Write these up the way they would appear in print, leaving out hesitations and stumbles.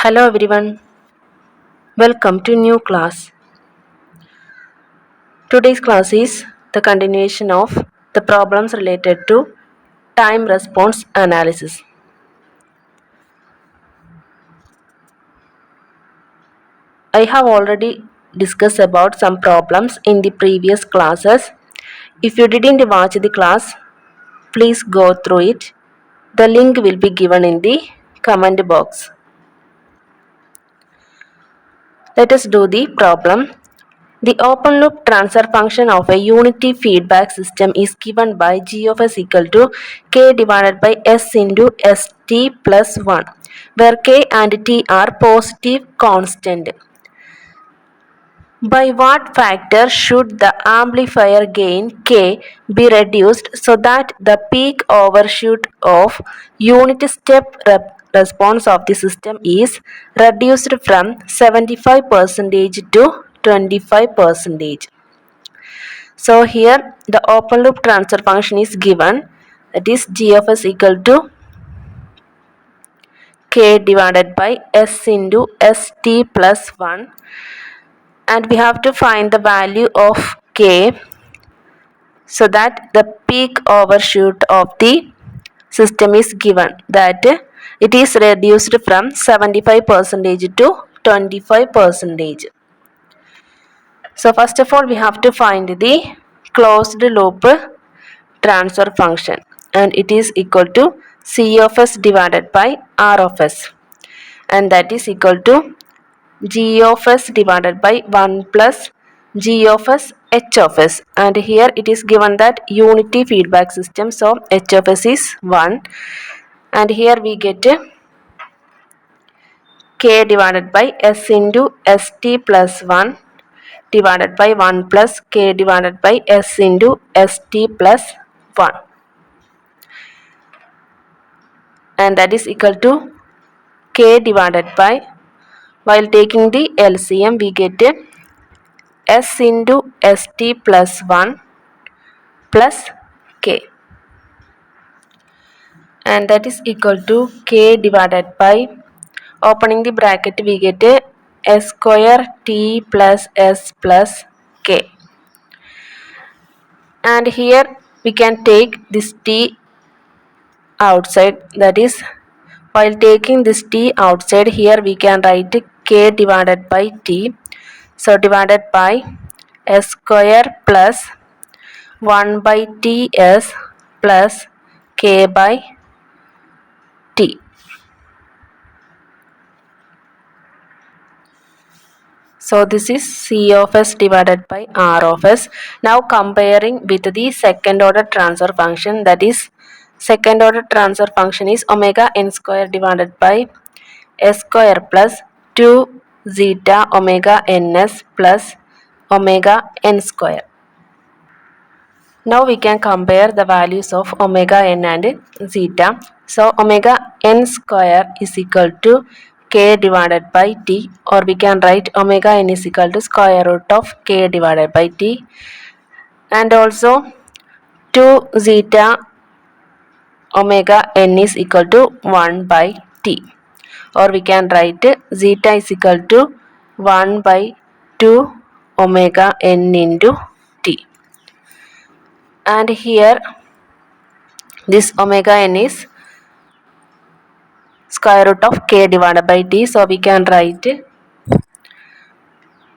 Hello everyone, welcome to new class. Today's class is the continuation of the problems related to time response analysis. I have already discussed about some problems in the previous classes. If you didn't watch the class, please go through it. The link will be given in the comment box. Let us do the problem. The open loop transfer function of a unity feedback system is given by g of s equal to k divided by s into st plus 1, where k and t are positive constant. By what factor should the amplifier gain k be reduced so that the peak overshoot of unit step response of the system is reduced from 75% to 25%? So here the open loop transfer function is given, that is g of s equal to k divided by s into st plus 1, and we have to find the value of k so that the peak overshoot of the system is given, that it is reduced from 75% to 25%. So first of all we have to find the closed loop transfer function, and it is equal to c of s divided by r of s, and that is equal to g of s divided by 1 plus g of s h of s, and here it is given that unity feedback system, so h of s is 1, and here we get k divided by s into st plus 1 divided by 1 plus k divided by s into st plus 1, and that is equal to k divided by, while taking the LCM we get s into st plus 1 plus k, and that is equal to k divided by, opening the bracket we get s square t plus s plus k, and here we can take this t outside, that is while taking this t outside, here we can write k divided by t, so divided by s square plus 1 by ts plus k by t. So this is c of s divided by r of s. Now comparing with the second order transfer function, that is second order transfer function is omega n square divided by s square plus 2 zeta omega ns plus omega n square. Now we can compare the values of omega n and zeta. So omega n square is equal to k divided by t, or we can write omega n is equal to square root of k divided by t, and also 2 zeta omega n is equal to 1 by t, or we can write zeta is equal to 1 by 2 omega n into t, and here this omega n is square root of k divided by t, so we can write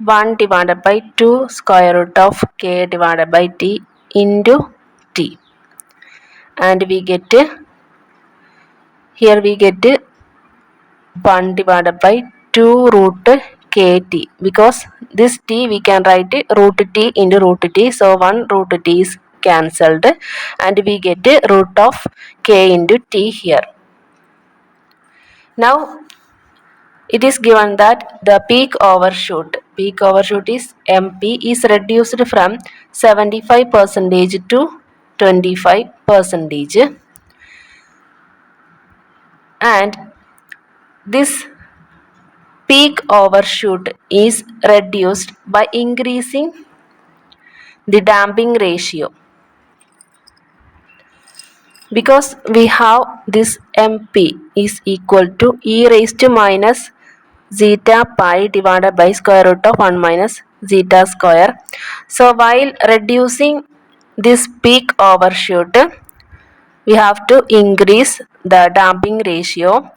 1 divided by 2 square root of k divided by t into t, and we get, here we get 1 divided by 2 root kt, because this t we can write root t into root t, so 1 root t is cancelled and we get root of k into t here. Now it is given that the peak overshoot is mp is reduced from 75% to 25%, and this peak overshoot is reduced by increasing the damping ratio, because we have this mp is equal to e raised to minus zeta pi divided by square root of 1 minus zeta square. So while reducing this peak overshoot, we have to increase the damping ratio.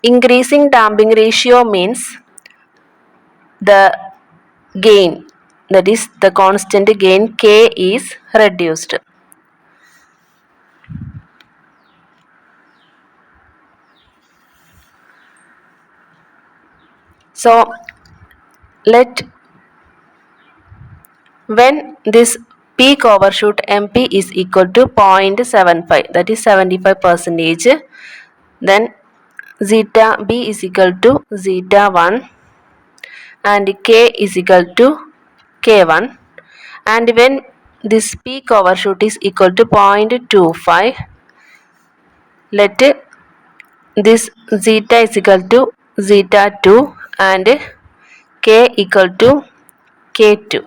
Increasing damping ratio means the gain, that is the constant gain K is reduced. So when this peak overshoot MP is equal to 0.75, that is 75%, then zeta B is equal to zeta 1 and K is equal to K1, and when this peak overshoot is equal to 0.25, let this zeta is equal to zeta 2 and K equal to K2.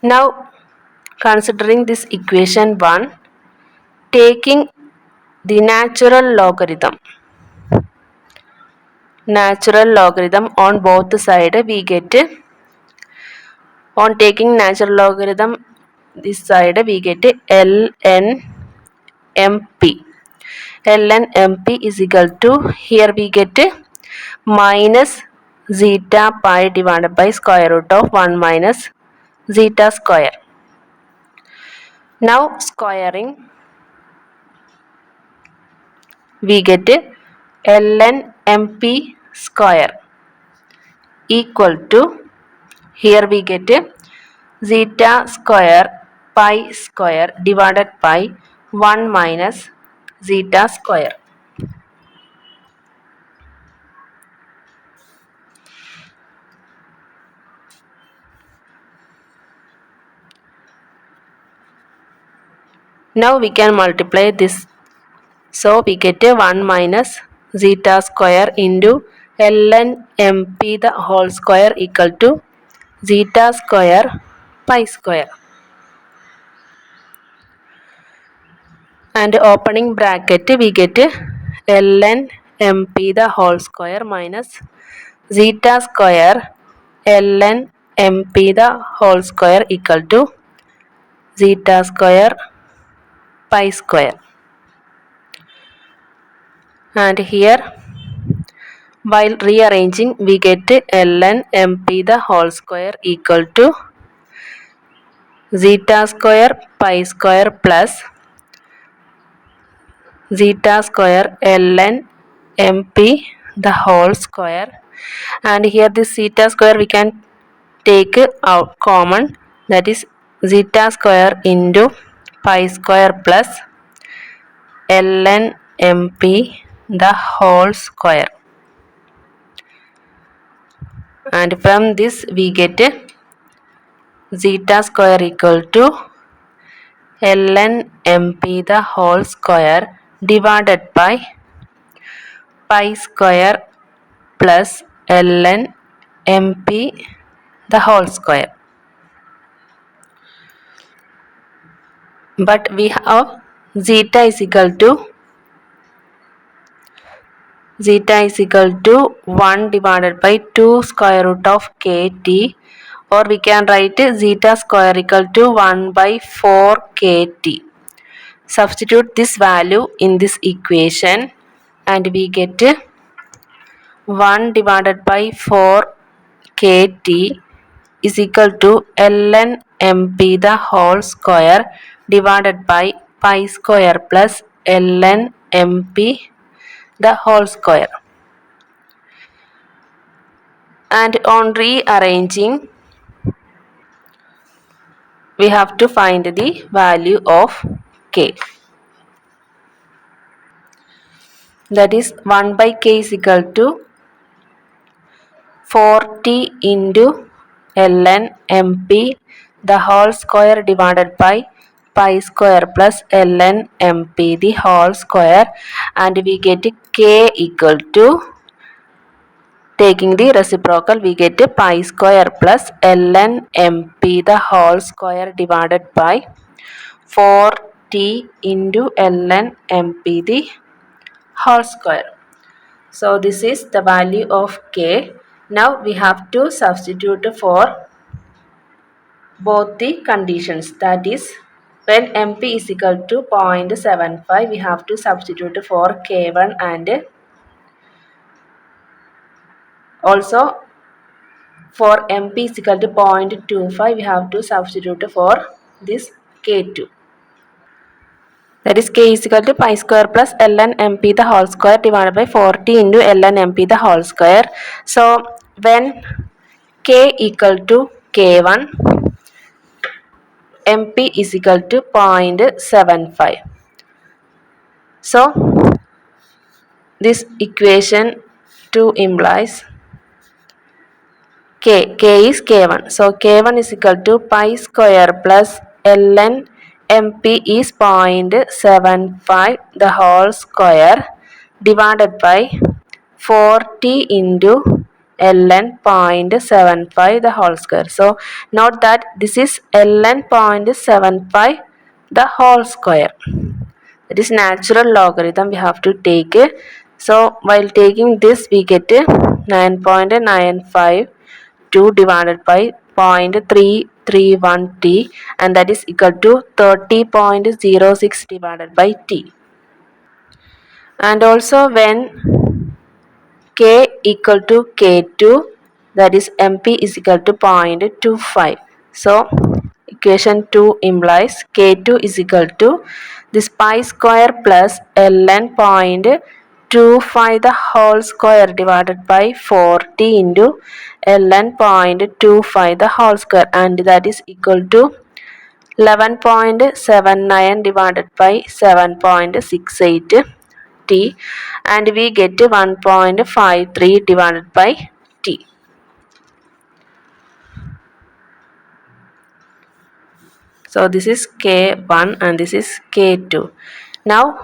Now considering this equation 1, taking the natural logarithm on both sides, we get, on taking natural logarithm this side, we get ln mp. ln mp is equal to, here we get minus zeta pi divided by square root of 1 minus zeta square. Now squaring, we get ln mp square equal to, here we get zeta square pi square divided by 1 minus zeta square. Now we can multiply this. So we get 1 minus zeta square into ln mp the whole square equal to zeta square pi square. And opening bracket, we get ln mp the whole square minus zeta square ln mp the whole square equal to zeta square pi square. And here, while rearranging, we get ln mp the whole square equal to zeta square pi square plus zeta square ln mp the whole square, and here this zeta square we can take out common, that is zeta square into pi square plus ln mp the whole square, and from this we get zeta square equal to ln mp the whole square divided by pi square plus ln mp the whole square. But we have zeta is equal to 1 divided by 2 square root of kt, or we can write zeta square equal to 1 by 4 kt. Substitute this value in this equation and we get 1 divided by 4 kt is equal to ln mp the whole square divided by pi square plus ln mp the whole square. And on rearranging, we have to find the value of k. That is 1 by k is equal to 40 into ln mp the whole square divided by pi square plus ln mp the whole square, and we get k equal to, taking the reciprocal, we get pi square plus ln mp the whole square divided by 4t into ln mp the whole square. So this is the value of k. Now we have to substitute for both the conditions, that is when MP is equal to 0.75 we have to substitute for K1 and also for MP is equal to 0.25 we have to substitute for this K2, that is K is equal to pi square plus ln MP the whole square divided by 40 into ln MP the whole square. So when K equal to K1, MP is equal to 0.75. So this equation 2 implies k is k1. So k1 is equal to pi square plus ln MP is 0.75 the whole square divided by 40 into ln 0.75 the whole square. So note that this is ln 0.75 the whole square. It is natural logarithm we have to take. So while taking this we get 9.952 divided by 0.331 t, and that is equal to 30.06 divided by t. And also when k equal to k2, that is MP is equal to 0.25. So equation 2 implies k2 is equal to this pi square plus ln 0.25 the whole square divided by 40 into ln 0.25 the whole square, and that is equal to 11.79 divided by 7.68 t, and we get 1.53 divided by t. So this is K1 and this is K2. Now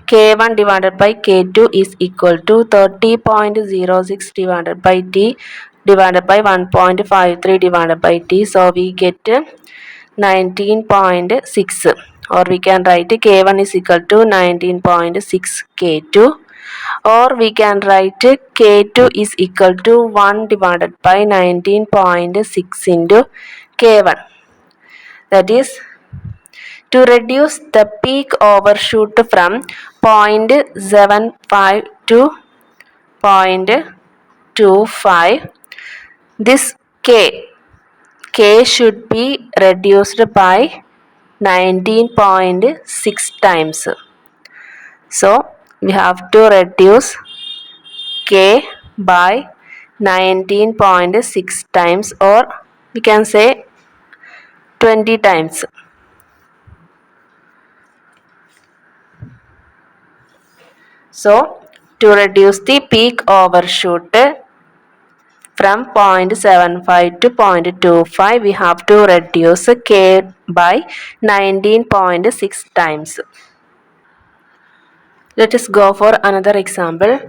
K1 divided by K2 is equal to 30.06 divided by t divided by 1.53 divided by t. So we get 19.6, or we can write K1 is equal to 19.6 K2, or we can write K2 is equal to 1 divided by 19.6 into K1. That is, to reduce the peak overshoot from 0.75 to 0.25, this K should be reduced by 19.6 times. So we have to reduce K by 19.6 times, or we can say 20 times. So to reduce the peak overshoot from 0.75 to 0.25 we have to reduce K by 19.6 times. Let us go for another example.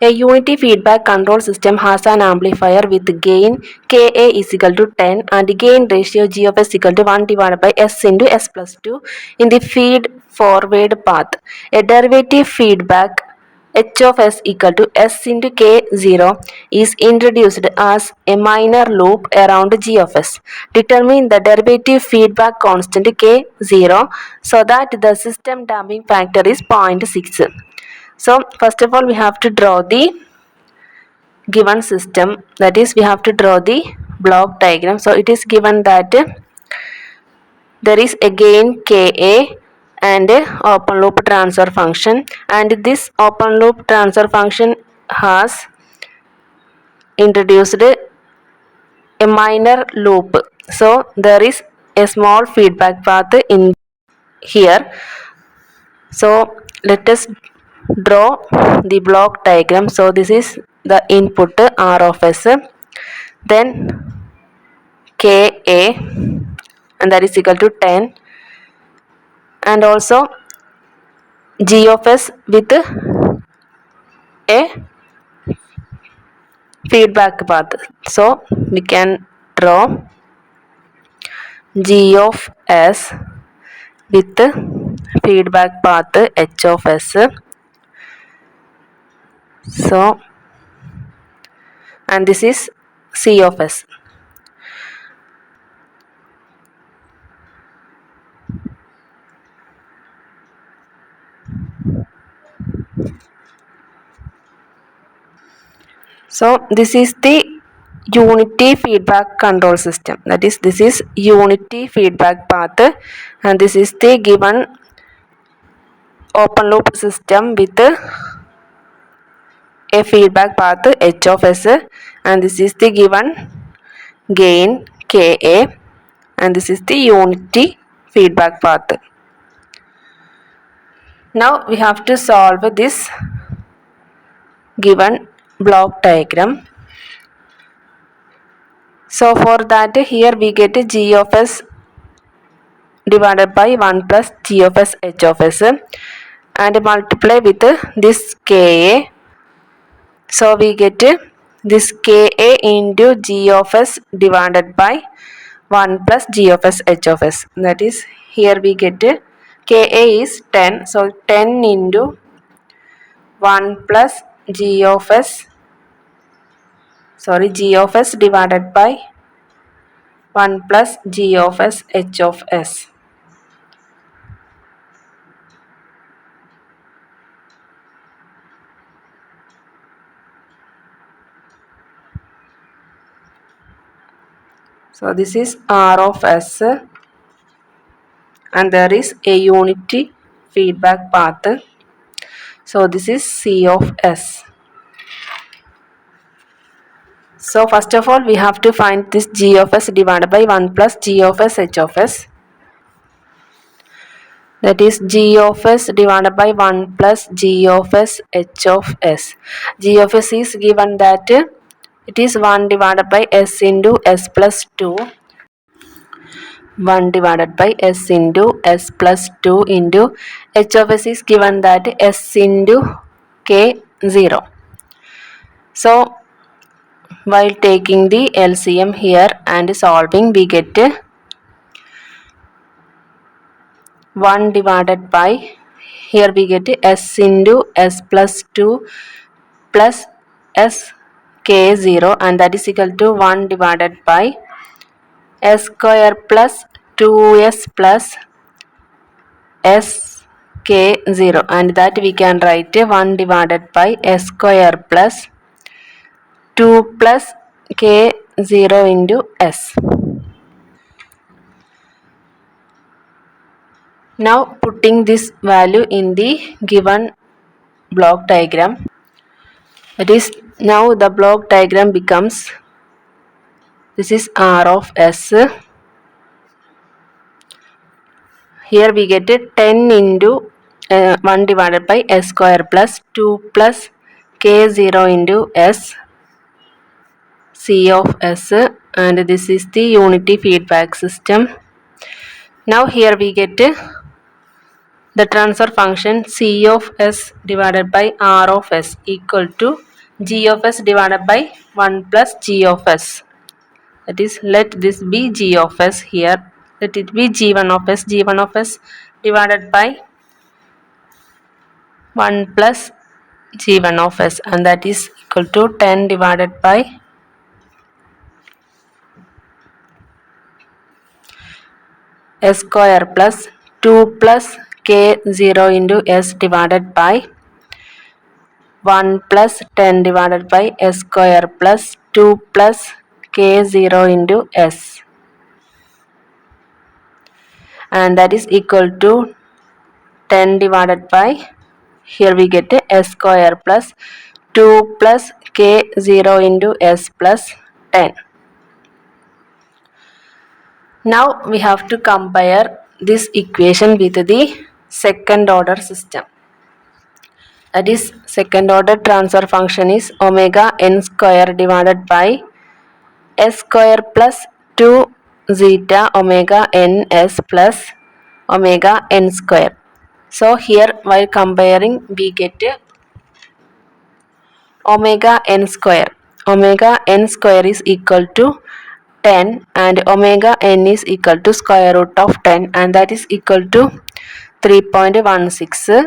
A unity feedback control system has an amplifier with gain Ka is equal to 10 and gain ratio G of S equal to 1 divided by S into S plus 2 in the feed forward path. A derivative feedback H of S equal to S into K0 is introduced as a minor loop around G of S. Determine the derivative feedback constant K0 so that the system damping factor is 0.6. So first of all we have to draw the given system, that is we have to draw the block diagram. So it is given that there is again Ka and open loop transfer function, and this open loop transfer function has introduced a minor loop. So there is a small feedback path in here. So let us draw the block diagram. So this is the input R of S, then Ka, and that is equal to 10, and also G of S with a feedback path. So we can draw G of S with feedback path H of S. So, and this is C of S. So this is the unity feedback control system. That is, this is unity feedback path, and this is the given open loop system with a feedback path H of S, and this is the given gain Ka, and this is the unity feedback path. Now we have to solve this given block diagram. So for that, here we get G of S divided by 1 plus G of S H of S, and multiply with this Ka. So we get this Ka into G of S divided by 1 plus G of S H of S. That is, here we get Ka is 10. So 10 into 1 plus G of S divided by 1 plus G of S H of S. So this is R of S, and there is a unity feedback path. So this is C of S. So first of all, we have to find this G of S divided by 1 plus G of S H of S. That is, G of S divided by 1 plus G of S H of S. G of S is given that it is 1 divided by S into S plus 2. 1 divided by S into S plus 2 into H of S is given that S into K 0. So while taking the LCM here and solving, we get 1 divided by, here we get S into S plus 2 plus S K 0, and that is equal to 1 divided by S square plus 2S plus S K 0, and that we can write 1 divided by S square plus 2 plus K 0 into S. Now putting this value in the given block diagram, that is, now the block diagram becomes, this is R of S. Here we get 10 into 1 divided by S square plus 2 plus K 0 into S, C of S, and this is the unity feedback system. Now here we get the transfer function C of S divided by R of S equal to G of S divided by 1 plus G of S. That is, let this be G of S here. Let it be G1 of S. G1 of S divided by 1 plus G1 of S, and that is equal to 10 divided by S square plus 2 plus K 0 into S divided by 1 plus 10 divided by S square plus 2 plus K 0 into S, and that is equal to 10 divided by, here we get S square plus 2 plus K 0 into S plus 10. Now we have to compare this equation with the second order system. That is, second order transfer function is omega n square divided by S square plus 2 zeta omega n s plus omega n square. So here while comparing, we get omega n square. Omega n square is equal to 10, and omega n is equal to square root of 10, and that is equal to 3.16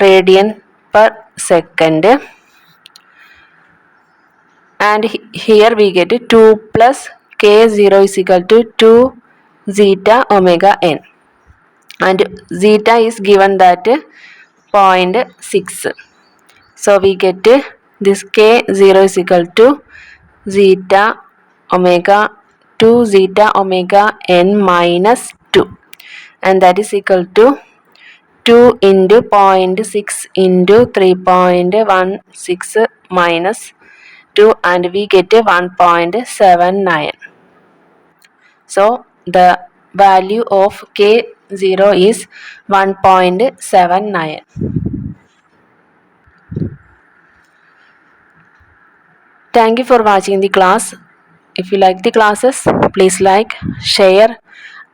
radian per second. and here we get 2 plus k0 is equal to 2 zeta omega n, and zeta is given that 0.6. So we get this k0 is equal to zeta omega 2 zeta omega n minus 2, and that is equal to 2 into 0.6 into 3.16 minus 2, and we get 1.79. So the value of k0 is 1.79. Thank you for watching the class. If you like the classes, please like, share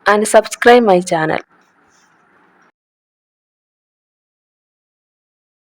and subscribe my channel.